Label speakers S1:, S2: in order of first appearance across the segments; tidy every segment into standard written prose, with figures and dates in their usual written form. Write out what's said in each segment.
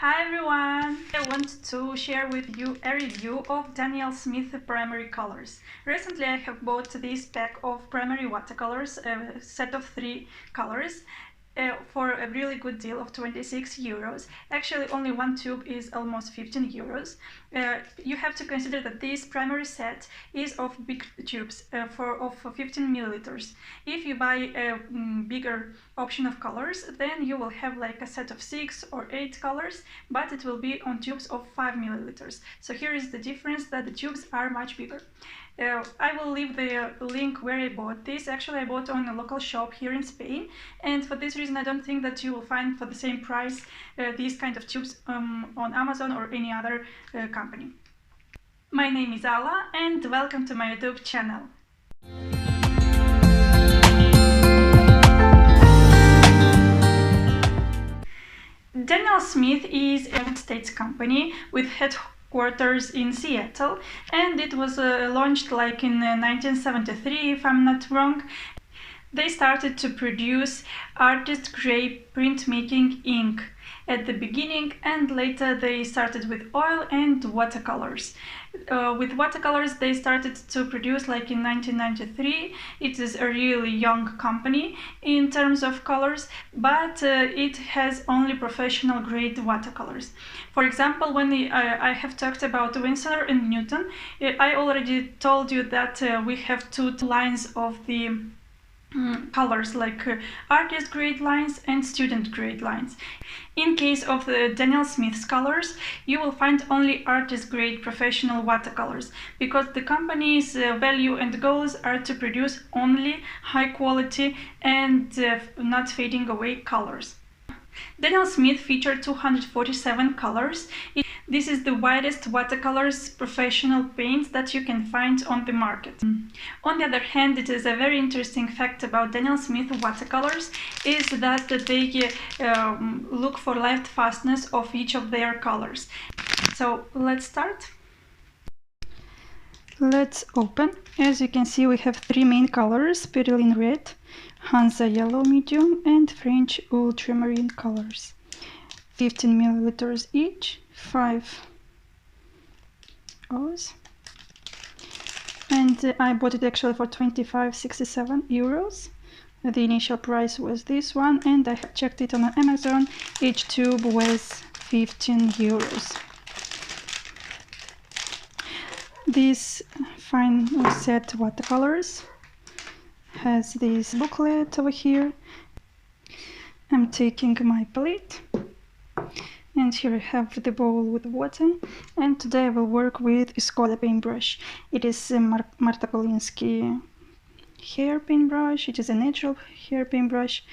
S1: Hi everyone! I want to share with you a review of Daniel Smith primary colors. Recently I have bought this pack of primary watercolors, a set of 3 colors, for a really good deal of 26 euros. Actually, only one tube is almost 15 euros. You have to consider that this primary set is of big tubes of 15 milliliters. If you buy a bigger option of colors, then you will have like a set of 6 or 8 colors, but it will be on tubes of 5 milliliters. So here is the difference, that the tubes are much bigger. I will leave the link where I bought this. Actually, I bought on a local shop here in Spain, and for this reason I don't think that you will find for the same price these kind of tubes on Amazon or any other company. My name is Alla and welcome to my YouTube channel. Daniel Smith is a United States company with headquarters in Seattle, and it was launched like in 1973, if I'm not wrong. They started to produce artist grade printmaking ink at the beginning, and later they started with oil and watercolors. With watercolors they started to produce like in 1993. It is a really young company in terms of colors, but it has only professional grade watercolors. For example, when I have talked about Winsor and Newton, I already told you that we have 2 lines of the colors, like artist grade lines and student grade lines. In case of the Daniel Smith's colors, you will find only artist grade professional watercolors, because the company's value and goals are to produce only high quality and not fading away colors. Daniel Smith featured 247 colors. This is the widest watercolors professional paint that you can find on the market. On the other hand, it is a very interesting fact about Daniel Smith watercolors is that they look for light fastness of each of their colors. So let's start. Let's open. As you can see, we have 3 main colors: Perylene Red, Hansa Yellow Medium and French Ultramarine colors. 15 milliliters each, 5 O's. And I bought it actually for 25.67 euros. The initial price was this one, and I have checked it on Amazon. Each tube was 15 euros. This fine set watercolors has this booklet over here. I'm taking my palette, and here I have the bowl with water, and today I will work with Skoda paintbrush. It is a Marta Kolinsky hair paintbrush. It is a natural hair paintbrush,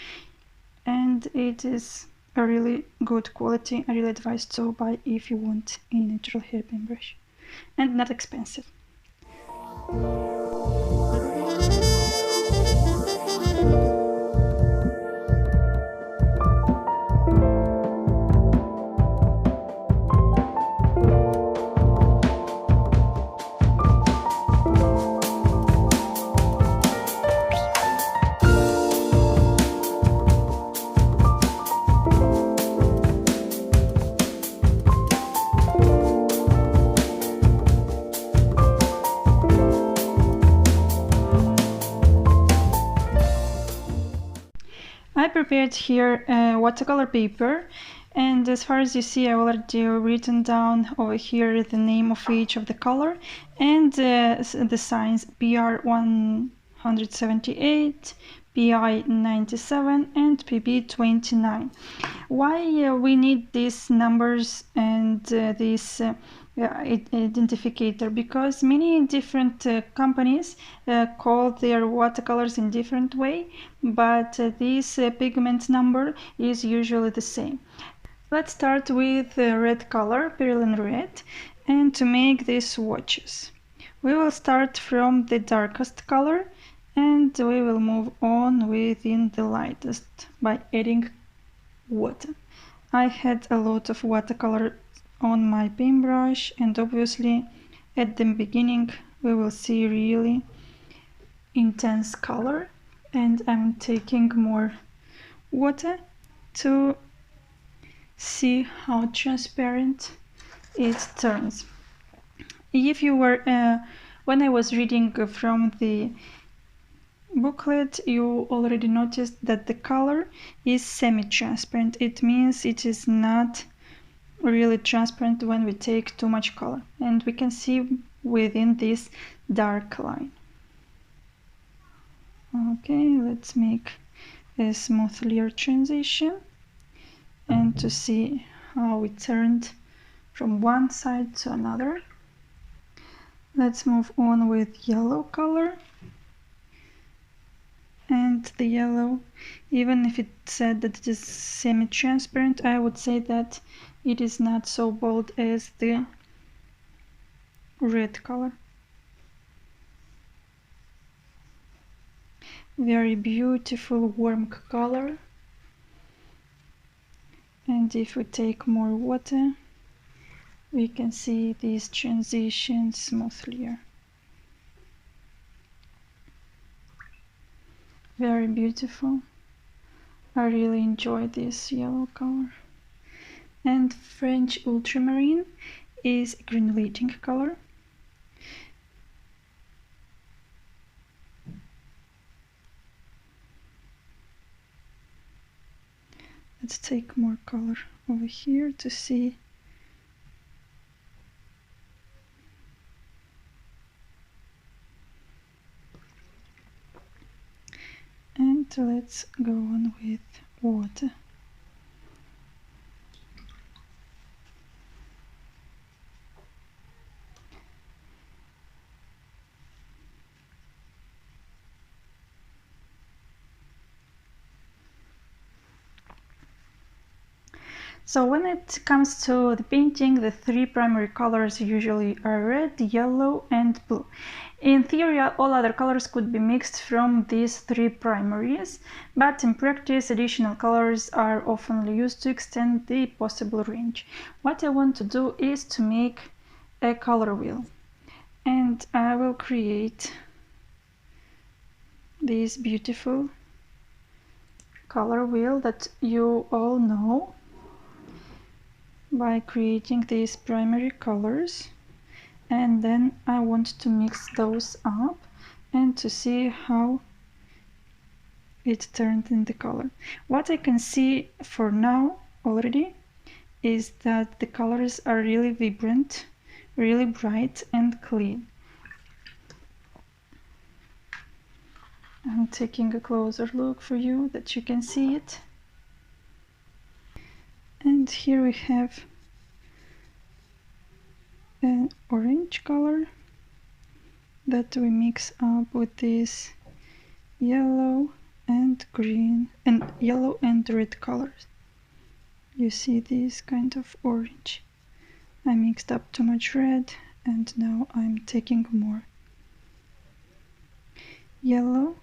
S1: and it is a really good quality. I really advise to buy if you want a natural hair paintbrush, and not expensive. I prepared here watercolor paper, and as far as you see, I already written down over here the name of each of the color and the signs: PR 178, PI 97 and PB 29. Why we need these numbers and this identificator? Because many different companies call their watercolors in different way, but this pigment number is usually the same. Let's start with red color, Perylene Red, and to make these swatches we will start from the darkest color and we will move on within the lightest by adding water. I had a lot of watercolor on my paintbrush, and obviously at the beginning we will see really intense color, and I'm taking more water to see how transparent it turns. If you were, when I was reading from the booklet, you already noticed that the color is semi-transparent. It means it is not really transparent when we take too much color, and we can see within this dark line. Okay, let's make a smooth layer transition, and to see how it turned from one side to another, let's move on with yellow color. And the yellow, even if it said that it is semi-transparent, I would say that it is not so bold as the red color. Very beautiful warm color. And if we take more water, we can see these transitions smoothly. Very beautiful. I really enjoy this yellow color. And French Ultramarine is a granulating color. Let's take more color over here to see. And let's go on with water. So when it comes to the painting, the three primary colors usually are red, yellow and blue. In theory, all other colors could be mixed from these three primaries, but in practice, additional colors are often used to extend the possible range. What I want to do is to make a color wheel, and I will create this beautiful color wheel that you all know by creating these primary colors, and then I want to mix those up and to see how it turned in the color. What I can see for now already is that the colors are really vibrant, really bright and clean. I'm taking a closer look for you that you can see it. And here we have an orange color that we mix up with this yellow and green and yellow and red colors. You see this kind of orange. I mixed up too much red, and now I'm taking more yellow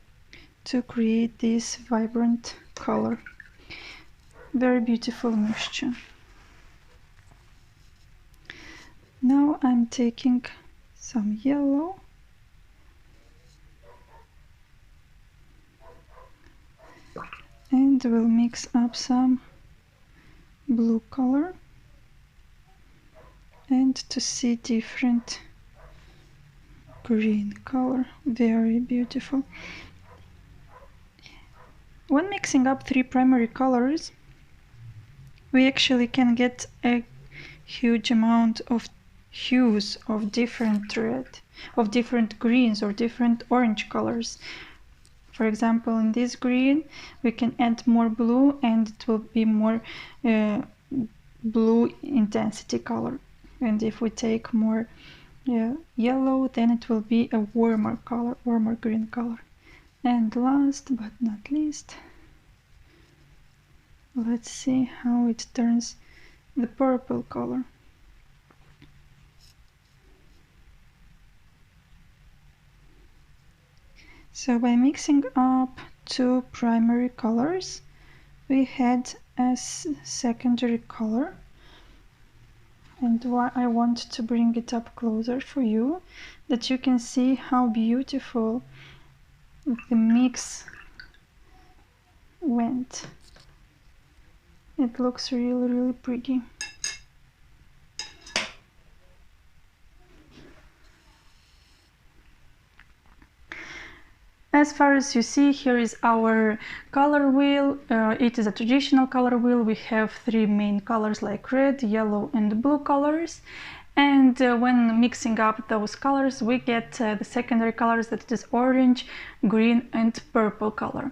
S1: to create this vibrant color. Very beautiful mixture. Now I'm taking some yellow and we'll mix up some blue color and to see different green color. Very beautiful. When mixing up three primary colors, we actually can get a huge amount of hues of different red, of different greens or different orange colors. For example, in this green we can add more blue and it will be more blue intensity color, and if we take more yellow, then it will be a warmer color, warmer green color. And last but not least, let's see how it turns the purple color. So by mixing up two primary colors, we had a secondary color, and I want to bring it up closer for you, that you can see how beautiful the mix went. It looks really pretty. As far as you see, here is our color wheel. It is a traditional color wheel. We have three main colors like red, yellow and blue colors. And when mixing up those colors, we get the secondary colors, that is orange, green and purple color.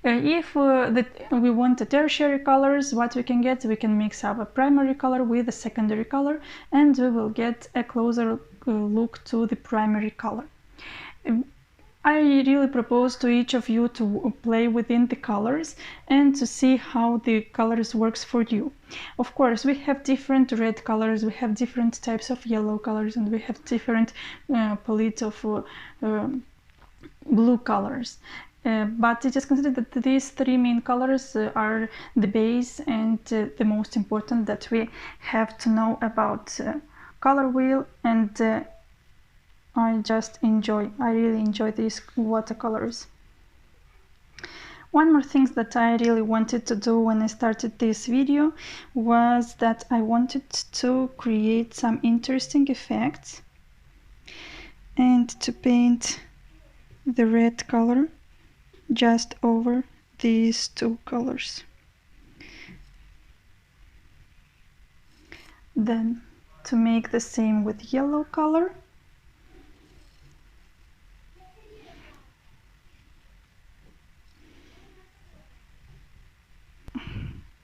S1: If we want the tertiary colors, what we can get, we can mix up a primary color with a secondary color, and we will get a closer look to the primary color. I really propose to each of you to play within the colors and to see how the colors works for you. Of course, we have different red colors, we have different types of yellow colors, and we have different palette of blue colors. But it is considered that these three main colors are the base and the most important that we have to know about color wheel, and I really enjoy these watercolors. One more thing that I really wanted to do when I started this video was that I wanted to create some interesting effects and to paint the red color just over these two colors. Then to make the same with yellow color.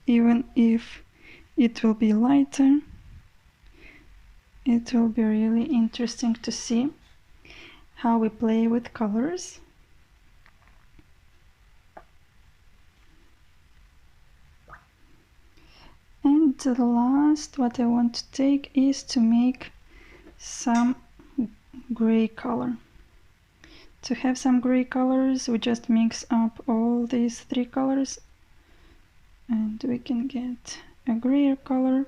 S1: Even if it will be lighter, it will be really interesting to see how we play with colors. And the last what I want to take is to make some gray color. To have some gray colors, we just mix up all these three colors and we can get a grayer color,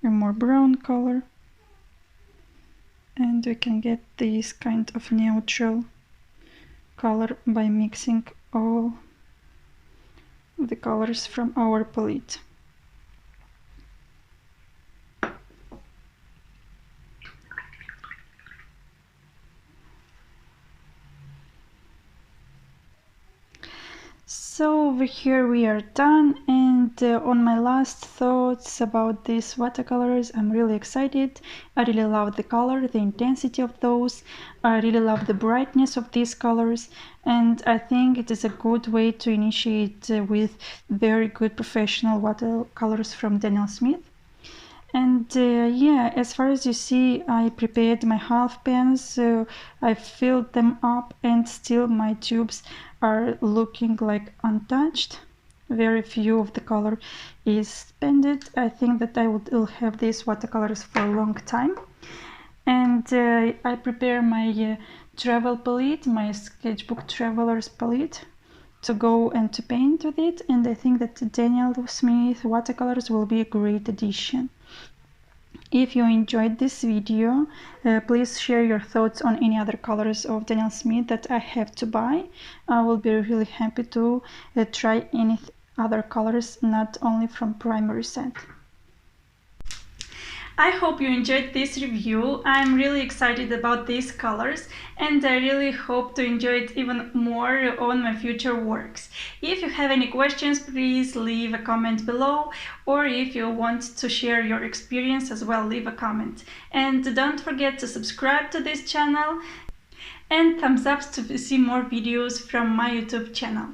S1: a more brown color, and we can get this kind of neutral color by mixing all the colors from our palette. So over here we are done, and on my last thoughts about these watercolors, I'm really excited. I really love the color, the intensity of those. I really love the brightness of these colors, and I think it is a good way to initiate with very good professional watercolors from Daniel Smith. And yeah, as far as you see, I prepared my half pans, I filled them up, and still my tubes are looking like untouched. Very few of the color is spent. I think that I will have these watercolors for a long time. And I prepare my travel palette, my sketchbook traveler's palette, to go and to paint with it, and I think that Daniel Smith watercolors will be a great addition. If you enjoyed this video, please share your thoughts on any other colors of Daniel Smith that I have to buy. I will be really happy to try any other colors, not only from primary set. I hope you enjoyed this review. I'm really excited about these colors, and I really hope to enjoy it even more on my future works. If you have any questions, please leave a comment below, or if you want to share your experience as well, leave a comment. And don't forget to subscribe to this channel and thumbs up to see more videos from my YouTube channel.